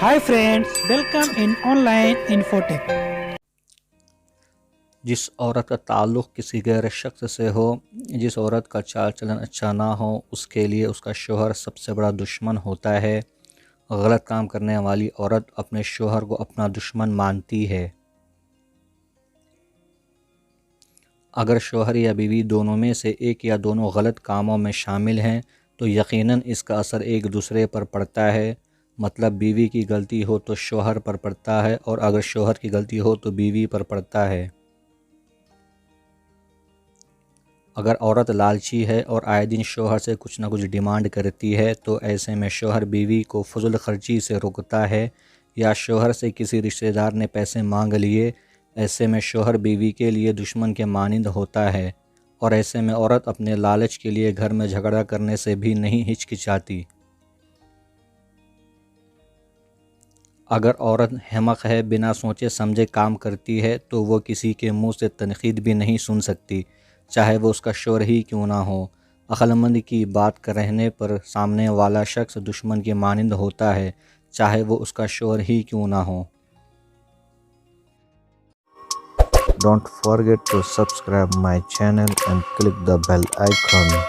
Hi friends, welcome in online Infotech. جس عورت کا تعلق کسی غیر شخص سے ہو، جس عورت کا چال چلن اچھا نہ ہو، اس کے لیے اس کا شوہر سب سے بڑا دشمن ہوتا ہے۔ غلط کام کرنے والی عورت اپنے شوہر کو اپنا دشمن مانتی ہے۔ اگر شوہر یا بیوی دونوں میں سے ایک یا دونوں غلط کاموں میں شامل ہیں تو یقیناً اس کا اثر ایک دوسرے پر پڑتا ہے۔ مطلب بیوی کی غلطی ہو تو شوہر پر پڑتا ہے، اور اگر شوہر کی غلطی ہو تو بیوی پر پڑتا ہے۔ اگر عورت لالچی ہے اور آئے دن شوہر سے کچھ نہ کچھ ڈیمانڈ کرتی ہے تو ایسے میں شوہر بیوی کو فضول خرچی سے روکتا ہے، یا شوہر سے کسی رشتہ دار نے پیسے مانگ لیے، ایسے میں شوہر بیوی کے لیے دشمن کے مانند ہوتا ہے، اور ایسے میں عورت اپنے لالچ کے لیے گھر میں جھگڑا کرنے سے بھی نہیں ہچکچاتی۔ اگر عورت احمق ہے، بنا سوچے سمجھے کام کرتی ہے تو وہ کسی کے منہ سے تنقید بھی نہیں سن سکتی، چاہے وہ اس کا شوہر ہی کیوں نہ ہو۔ عقل مند کی بات کہنے پر سامنے والا شخص دشمن کے مانند ہوتا ہے، چاہے وہ اس کا شوہر ہی کیوں نہ ہو۔ Don't forget to subscribe my channel and click the bell icon.